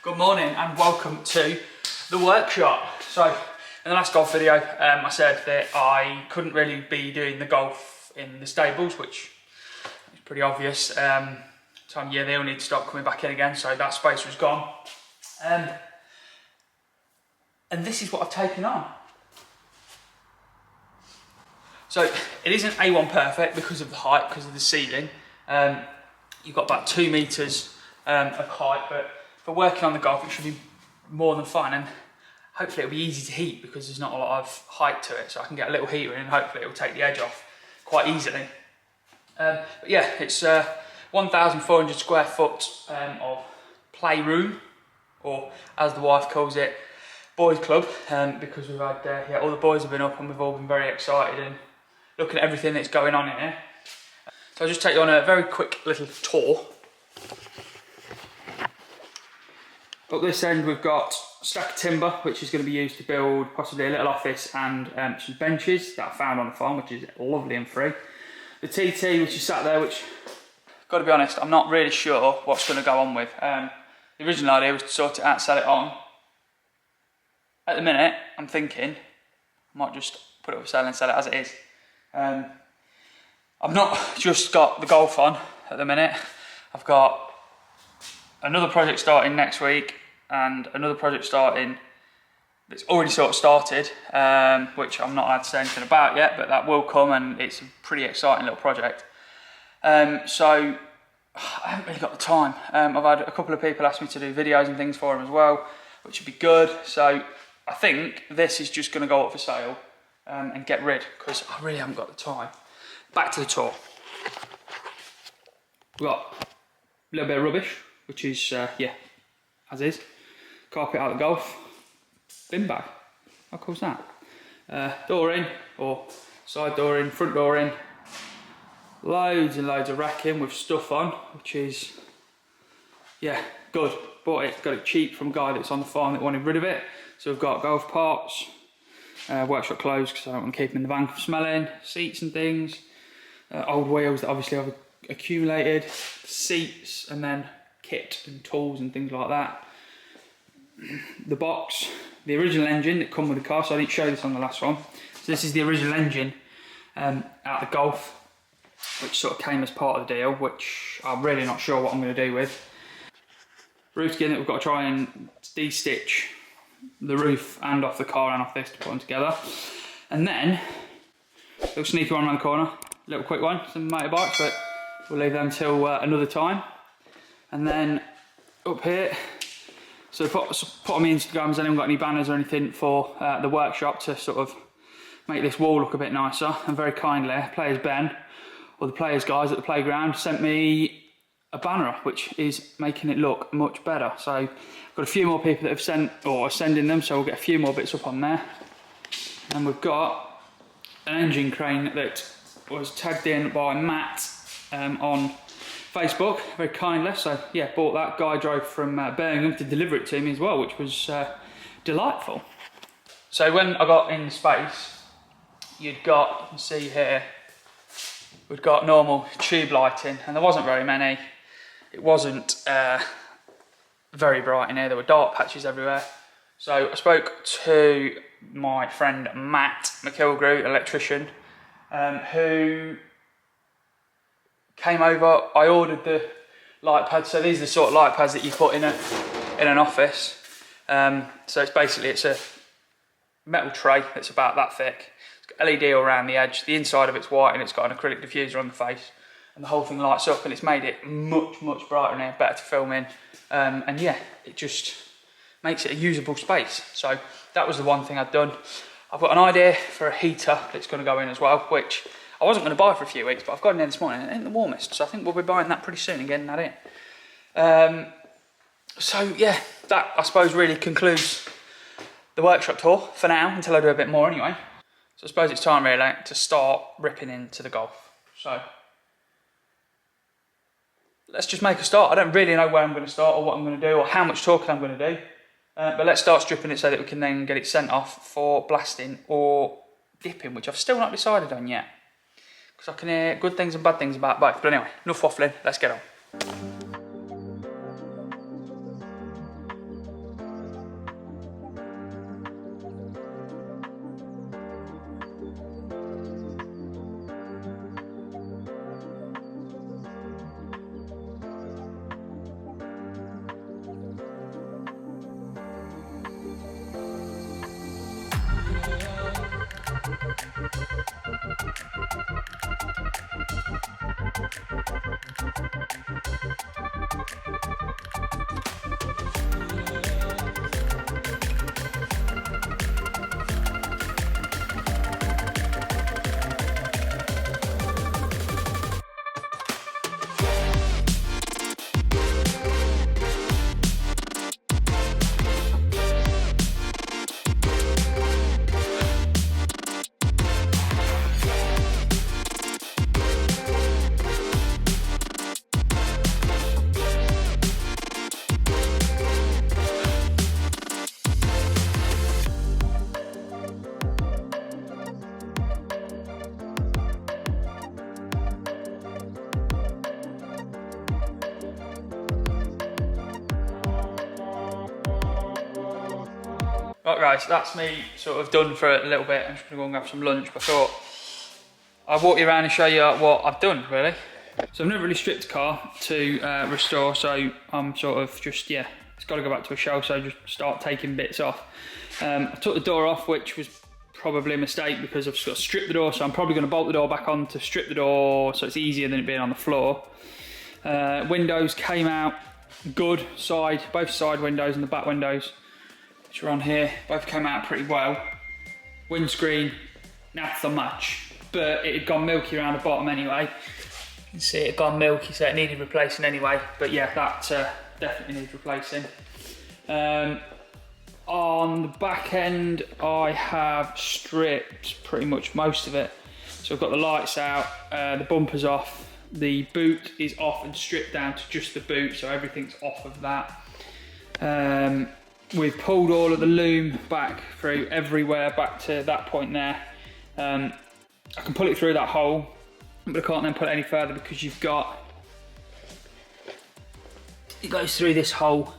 Good morning and welcome to the workshop. So in the last golf video I said that I couldn't really be doing the golf in the stables, which is pretty obvious. Time of year they all need to start coming back in again, so that space was gone. And this is what I've taken on. So it isn't A1 perfect because of the height, because of the ceiling. You've got about 2 meters of height, but for working on the golf it should be more than fine, and hopefully it'll be easy to heat because there's not a lot of height to it, so I can get a little heater in and hopefully it'll take the edge off quite easily. But yeah, it's 1,400 square foot of playroom, or as the wife calls it, boys club, because we've had all the boys have been up and we've all been very excited and looking at everything that's going on in here. So I'll just take you on a very quick little tour. Up this end we've got a stack of timber which is going to be used to build possibly a little office and some benches that I found on the farm, which is lovely and free. The TT which is sat there, which, got to be honest, I'm not really sure what's going to go on with. The original idea was to sort it out, sell it on. At the minute I'm thinking I might just put it up for sale and sell it as it is. I've not just got the golf on at the minute. I've got another project starting next week and another project starting that's already sort of started, which I'm not allowed to say anything about yet, but that will come and it's a pretty exciting little project. So I haven't really got the time. I've had a couple of people ask me to do videos and things for them as well, which would be good. So I think this is just going to go up for sale and get rid, because I really haven't got the time. Back to the tour. We've got a little bit of rubbish, which is, yeah, as is. Carpet out the golf. Bin bag. How cool is that? Door in, or side door in, front door in. Loads and loads of racking with stuff on, which is, yeah, good. Bought it, got it cheap from a guy that's on the farm that wanted rid of it. So we've got golf parts, workshop clothes because I don't want to keep them in the van from smelling, seats and things, old wheels that obviously I've accumulated, seats, and then kit and tools and things like that. The box, the original engine that come with the car, so I didn't show this on the last one. So this is the original engine out of the Golf, which sort of came as part of the deal, which I'm really not sure what I'm going to do with. Roof skin that we've got to try and de-stitch the roof and off the car and off this to put them together. And then, a little sneaky one around the corner, a little quick one, some motorbikes, but we'll leave them till another time. And then up here, so put on my Instagram, has anyone got any banners or anything for the workshop to sort of make this wall look a bit nicer. And very kindly, Players Ben, or the Players guys at the playground, sent me a banner which is making it look much better. So I've got a few more people that have sent or are sending them, so we'll get a few more bits up on there. And we've got an engine crane that was tagged in by Matt on Facebook, very kindly. So yeah, bought that. Guy drove from Birmingham to deliver it to me as well, which was delightful. So when I got in space, you can see here, we've got normal tube lighting, and there wasn't very many. It wasn't very bright in here. There were dark patches everywhere. So I spoke to my friend Matt McIlgrew, electrician, who came over. I ordered the light pads. So these are the sort of light pads that you put in an office. So it's a metal tray that's about that thick. It's got LED all around the edge. The inside of it's white and it's got an acrylic diffuser on the face. And the whole thing lights up, and it's made it much brighter in here, better to film in. And yeah, it just makes it a usable space. So that was the one thing I'd done. I've got an idea for a heater that's going to go in as well, which I wasn't going to buy for a few weeks, but I've got it in this morning and it ain't the warmest. So I think we'll be buying that pretty soon and getting that in. So yeah, that I suppose really concludes the workshop tour for now, until I do a bit more anyway. So I suppose it's time really to start ripping into the golf. So let's just make a start. I don't really know where I'm going to start or what I'm going to do or how much talking I'm going to do. But let's start stripping it so that we can then get it sent off for blasting or dipping, which I've still not decided on yet. Because I can hear good things and bad things about both. But anyway, enough waffling, let's get on. Right guys, that's me sort of done for a little bit. I'm just going to go and have some lunch, but I thought I'd walk you around and show you what I've done really. So I've never really stripped the car to restore, so I'm sort of just, yeah, it's got to go back to a show, so just start taking bits off. I took the door off, which was probably a mistake because I've just got to strip the door, so I'm probably going to bolt the door back on to strip the door so it's easier than it being on the floor. Windows came out good, both side windows and the back windows, which are on here, both came out pretty well. Windscreen, not so much, but it had gone milky around the bottom anyway. You can see it had gone milky, so it needed replacing anyway, but yeah, that definitely needs replacing. On the back end, I have stripped pretty much most of it. So I've got the lights out, the bumper's off, the boot is off and stripped down to just the boot, so everything's off of that. We've pulled all of the loom back through everywhere, back to that point there. I can pull it through that hole, but I can't then pull it any further because it goes through this hole.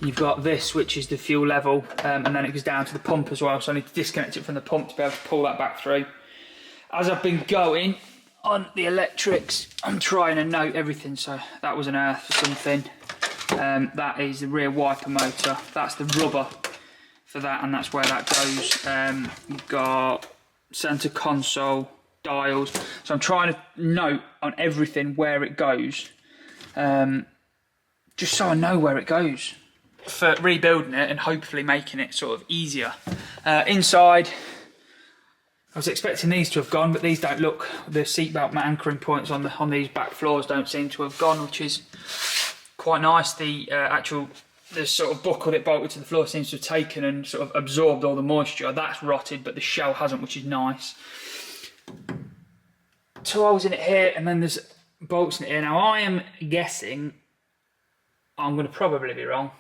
You've got this, which is the fuel level, and then it goes down to the pump as well, so I need to disconnect it from the pump to be able to pull that back through. As I've been going on the electrics, I'm trying to note everything, so that was an earth for something. That is the rear wiper motor, that's the rubber for that, and that's where that goes. You've got center console, dials, so I'm trying to note on everything where it goes, just so I know where it goes for rebuilding it and hopefully making it sort of easier. Inside, I was expecting these to have gone, but these don't look, the seatbelt anchoring points on these back floors don't seem to have gone, which is quite nice. The sort of buckle that bolted to the floor seems to have taken and sort of absorbed all the moisture. That's rotted, but the shell hasn't, which is nice. 2 holes in it here, and then there's bolts in it here. Now I am guessing, I'm going to probably be wrong,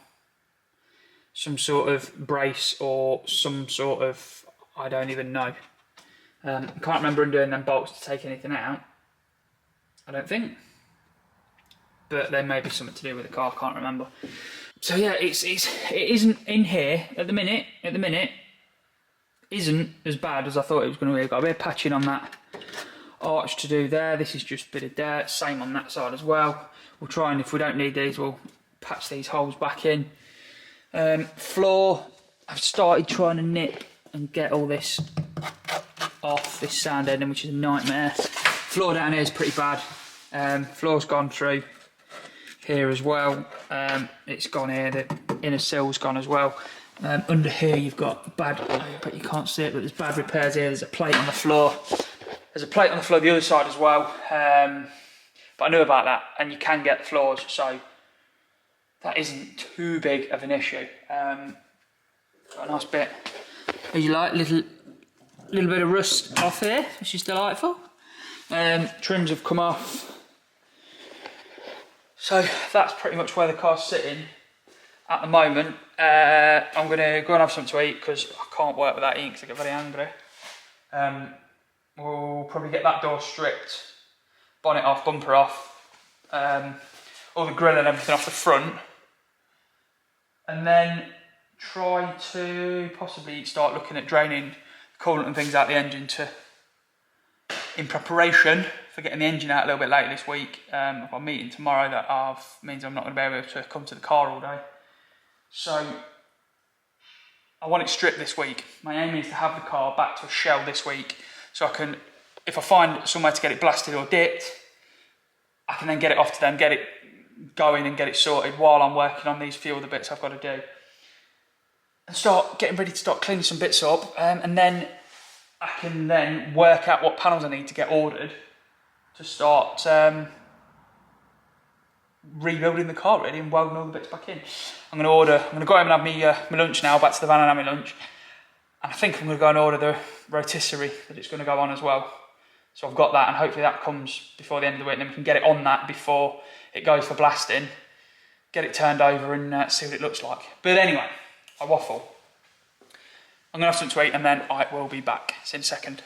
some sort of brace or some sort of, I don't even know. I can't remember undoing them bolts to take anything out, I don't think. But there may be something to do with the car, I can't remember. So yeah, it isn't in here at the minute. Isn't as bad as I thought it was going to be. I've got a bit of patching on that arch to do there. This is just a bit of dirt, same on that side as well. We'll try, and if we don't need these, we'll patch these holes back in. Floor, I've started trying to nip and get all this off, this sand ending, which is a nightmare. Floor down here is pretty bad. Floor's gone through here as well. It's gone here, the inner sill's gone as well. Under here you've got bad, but you can't see it, but there's bad repairs here. There's a plate on the floor. There's a plate on the floor the other side as well. But I knew about that, and you can get the floors, so that isn't too big of an issue. Got a nice bit, as you like, little bit of rust off here, which is delightful. Trims have come off. So that's pretty much where the car's sitting at the moment. I'm going to go and have something to eat because I can't work without eating because I get very angry. We'll probably get that door stripped, bonnet off, bumper off, all the grill and everything off the front, and then try to possibly start looking at draining coolant and things out the engine in preparation for getting the engine out a little bit later this week. I've got a meeting tomorrow that means I'm not going to be able to come to the car all day. So I want it stripped this week. My aim is to have the car back to a shell this week, so I can, if I find somewhere to get it blasted or dipped, I can then get it off to them, get it going and get it sorted while I'm working on these few other bits I've got to do. And start getting ready to start cleaning some bits up, and then I can then work out what panels I need to get ordered to start rebuilding the car really and welding all the bits back in. I'm going to go home and have my lunch now, back to the van and have my lunch. And I think I'm going to go and order the rotisserie that it's going to go on as well. So I've got that, and hopefully that comes before the end of the week, and then we can get it on that before it goes for blasting, get it turned over and see what it looks like. But anyway, I waffle. I'm going to have something to eat and then I will be back. See you in a second.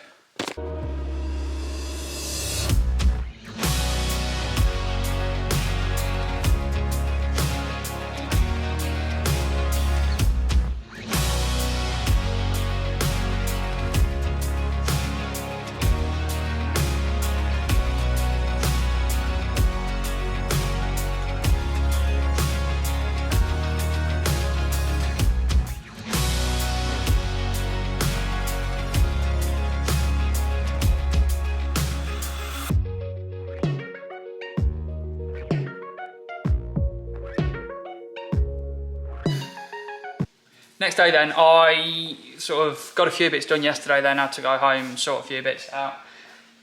Next day then, I sort of got a few bits done yesterday, then had to go home and sort a few bits out.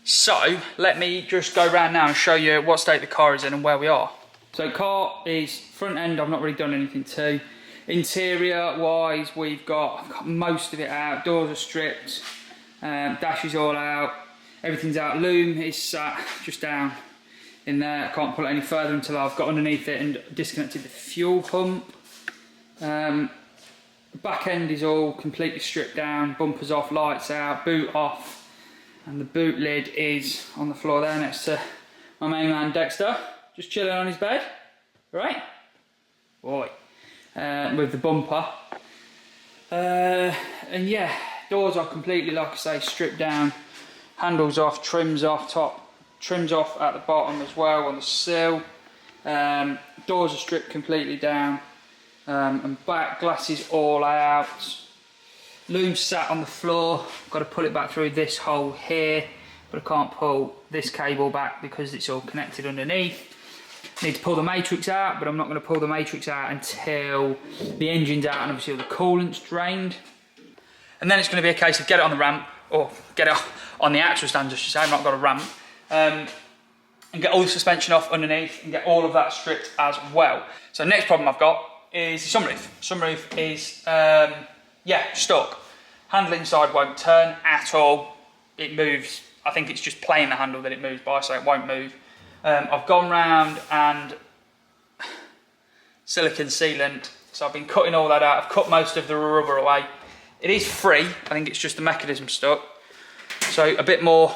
So, let me just go around now and show you what state the car is in and where we are. So car is front end, I've not really done anything to. Interior wise, we've got most of it out, doors are stripped, dash is all out, everything's out. Loom is sat just down in there, I can't pull it any further until I've got underneath it and disconnected the fuel pump. The back end is all completely stripped down, bumpers off, lights out, boot off, and the boot lid is on the floor there next to my main man Dexter, just chilling on his bed, right? Boy, with the bumper. And yeah, doors are completely, like I say, stripped down, handles off, trims off, top, trims off at the bottom as well on the sill. Doors are stripped completely down. And back glasses all out. Loom sat on the floor. Got to pull it back through this hole here, but I can't pull this cable back because it's all connected underneath. Need to pull the matrix out, but I'm not going to pull the matrix out until the engine's out and obviously all the coolant's drained. And then it's going to be a case of get it on the ramp, or get it on the axle stand, I should say. I've not got a ramp. And get all the suspension off underneath and get all of that stripped as well. So next problem I've got is the sunroof. Sunroof is, yeah, stuck. Handle inside won't turn at all. It moves, I think it's just playing the handle that it moves by, so it won't move. I've gone round and silicone sealant, so I've been cutting all that out. I've cut most of the rubber away. It is free, I think it's just the mechanism stuck. So a bit more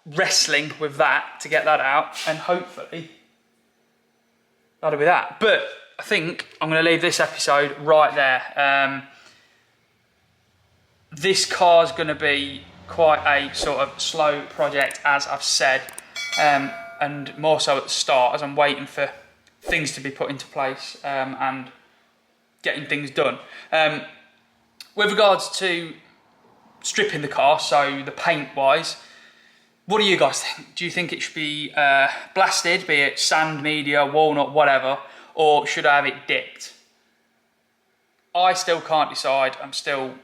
wrestling with that to get that out, and hopefully that'll be that. But I think I'm going to leave this episode right there. This car's going to be quite a sort of slow project, as I've said, and more so at the start, as I'm waiting for things to be put into place and getting things done. With regards to stripping the car, so the paint wise, what do you guys think? Do you think it should be blasted, be it sand, media, walnut, whatever, or should I have it dipped? I still can't decide. I'm still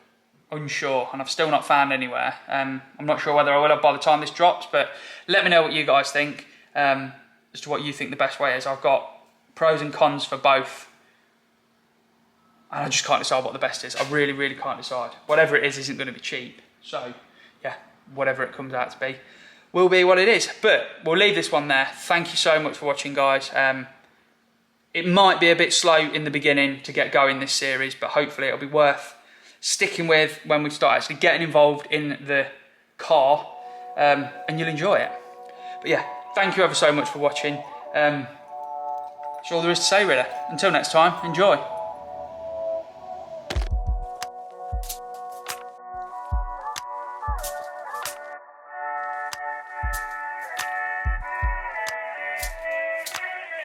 unsure, and I've still not found anywhere. I'm not sure whether I will have by the time this drops, but let me know what you guys think as to what you think the best way is. I've got pros and cons for both, and I just can't decide what the best is. I really, really can't decide. Whatever it is isn't going to be cheap, so yeah, whatever it comes out to be will be what it is. But we'll leave this one there. Thank you so much for watching, guys. It might be a bit slow in the beginning to get going this series, but hopefully it'll be worth sticking with when we start actually getting involved in the car, and you'll enjoy it. But yeah, thank you ever so much for watching. That's all there is to say, really. Until next time, enjoy.